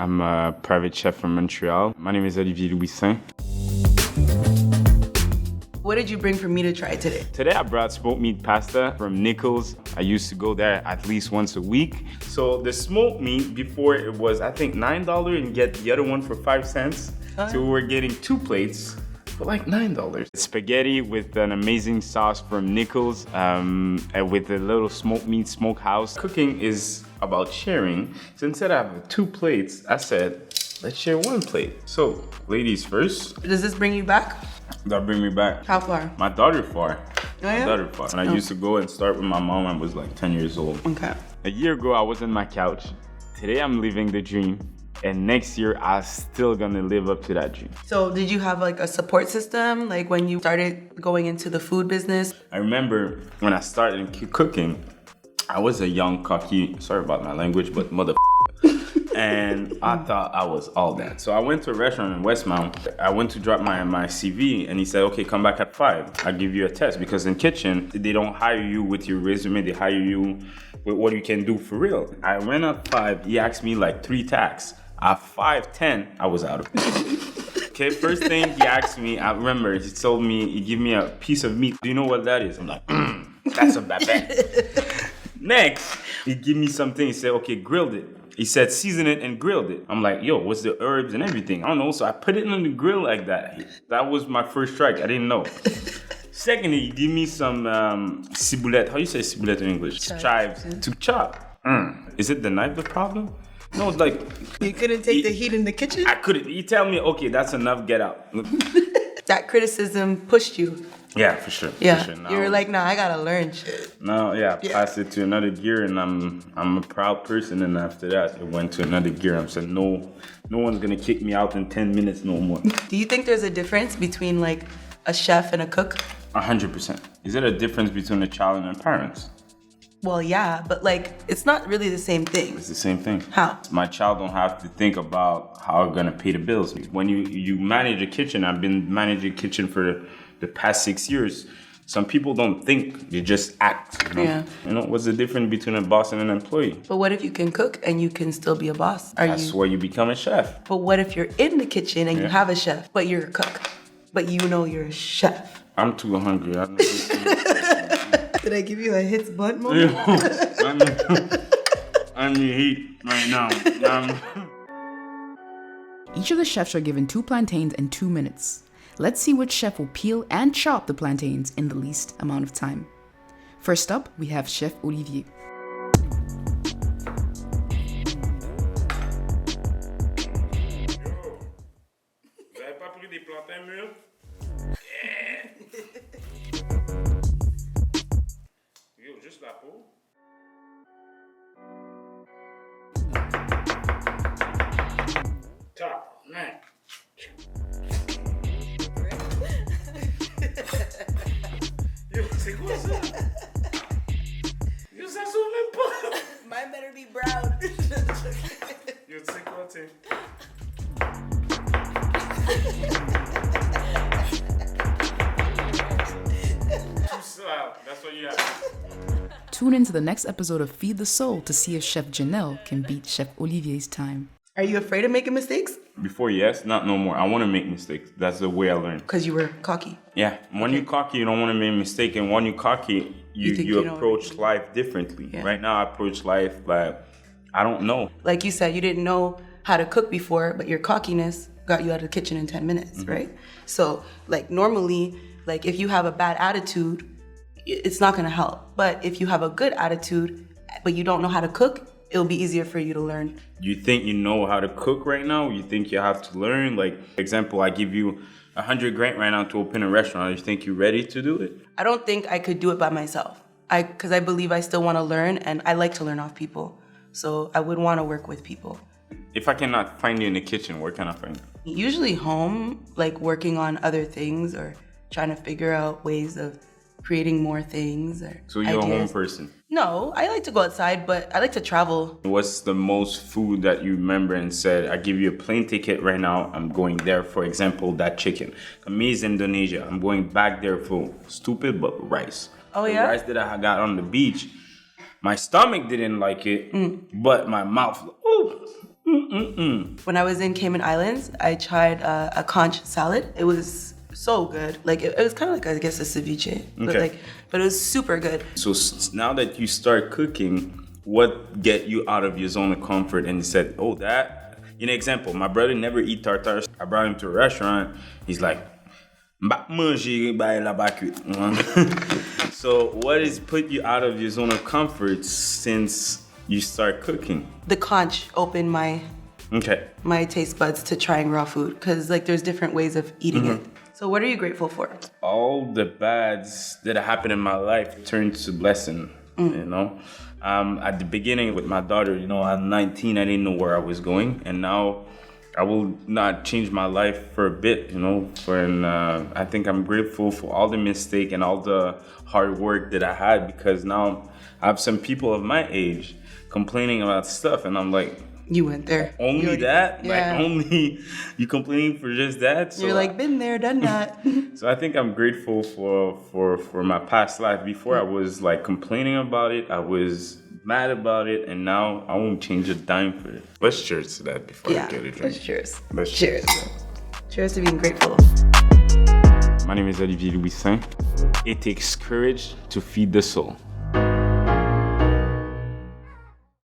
I'm a private chef from Montreal. My name is Olivier Louisin. What did you bring for me to try today? Today I brought smoked meat pasta from Nichols. I used to go there at least once a week. So the smoked meat, before it was, I think, $9 and get the other one for 5 cents. So we're getting 2 plates for like $9. Spaghetti with an amazing sauce from Nichols and with a little smoked meat smokehouse. Cooking is about sharing. So instead of having 2 plates, I said, let's share 1 plate. So, ladies first. Does this bring you back? That bring me back. How far? My daughter far. Oh, yeah? My daughter far. And I used to go and start with my mom when I was like 10 years old. Okay. A year ago, I was on my couch. Today, I'm living the dream. And next year, I'm still gonna live up to that dream. So did you have like a support system, like when you started going into the food business? I remember when I started cooking, I was a young, cocky, sorry about my language, but mother. And I thought I was all that. So I went to a restaurant in Westmount. I went to drop my CV and he said, okay, come back at 5. I'll give you a test. Because in kitchen, they don't hire you with your resume. They hire you with what you can do for real. I went at 5. He asked me like 3 tasks. At 5:10, I was out of it. Okay, first thing he asked me, I remember he told me, he gave me a piece of meat. Do you know what that is? I'm like, that's a babette. Next, he gave me something. He said, okay, grilled it. He said, season it and grilled it. I'm like, yo, what's the herbs and everything? I don't know. So I put it on the grill like that. That was my first strike. I didn't know. Secondly, he gave me some ciboulette. How you say ciboulette in English? Chives to chop. Is it the knife the problem? No, it's like... You couldn't take the heat in the kitchen? I couldn't. He tell me, okay, that's enough, get out. That criticism pushed you. Yeah, for sure. Yeah, for sure. Now, you were like, nah, I gotta learn shit. No, yeah, pass it to another gear, and I'm a proud person. And after that, it went to another gear. I'm saying, no one's gonna kick me out in 10 minutes no more. Do you think there's a difference between like a chef and a cook? 100%. Is there a difference between a child and their parents? Well, yeah, but like, it's not really the same thing. It's the same thing. How? My child don't have to think about how I'm gonna pay the bills. When you manage a kitchen, I've been managing a kitchen for the past 6 years. Some people don't think, they just act. You know? Yeah. You know, what's the difference between a boss and an employee? But what if you can cook and you can still be a boss? That's where you become a chef. But what if you're in the kitchen and you have a chef, but you're a cook, but you know you're a chef? I'm too hungry. I don't know. Did I give you a hits butt moment? I need heat right now. Each of the chefs are given 2 plantains and 2 minutes. Let's see which chef will peel and chop the plantains in the least amount of time. First up, we have Chef Olivier. Vous avez pas pris des plantains mûrs? Yo, juste la peau. Top, man. Yo, c'est quoi ça? Yo, ça s'ouvre même pas. Mine better be brown. Yo, tu sais quoi, tiens? Tout ça, that's what you have. Tune into the next episode of Feed the Soul to see if Chef Janelle can beat Chef Olivier's time. Are you afraid of making mistakes? Before, yes, not no more. I want to make mistakes. That's the way I learn. Because you were cocky. Yeah, when you're cocky, you don't want to make a mistake. And when you're cocky, you approach life differently. Yeah. Right now, I approach life like, I don't know. Like you said, you didn't know how to cook before, but your cockiness got you out of the kitchen in 10 minutes, right? So, like, normally, like, if you have a bad attitude, it's not going to help. But if you have a good attitude, but you don't know how to cook, it'll be easier for you to learn. You think you know how to cook right now? You think you have to learn? Like, for example, I give you $100 grand right now to open a restaurant. You think you're ready to do it? I don't think I could do it by myself. Because I believe I still want to learn, and I like to learn off people. So I would want to work with people. If I cannot find you in the kitchen, where can I find you? Usually home, like working on other things or trying to figure out ways of creating more things or So you're ideas. a home person? No, I like to go outside, but I like to travel. What's the most food that you remember and said, I give you a plane ticket right now, I'm going there, for example, that chicken. Amazing Indonesia, I'm going back there for stupid but rice. Oh, the yeah? rice that I got on the beach, my stomach didn't like it, but my mouth, ooh, When I was in Cayman Islands, I tried a conch salad. It was so good. Like it was kind of like, I guess, a ceviche, but it was super good. So now that you start cooking, what get you out of your zone of comfort? And you said, oh, that. An example, my brother never eat tartare. I brought him to a restaurant. He's like, so what has put you out of your zone of comfort since you start cooking? The conch opened my taste buds to trying raw food, because like there's different ways of eating it. So what are you grateful for? All the bads that happened in my life turned to blessing, you know? At the beginning with my daughter, you know, at 19, I didn't know where I was going. And now I will not change my life for a bit, you know? I think I'm grateful for all the mistake and all the hard work that I had, because now I have some people of my age complaining about stuff. And I'm like, you went there. Only that? Yeah. Like only you complaining for just that? So you're like, been there, done that. So I think I'm grateful for my past life. Before I was like complaining about it, I was mad about it, and now I won't change a dime for it. Let's cheers to that before I get a drink. Let's cheers. Let's cheers. Cheers to being grateful. My name is Olivier Louis Saint. It takes courage to feed the soul.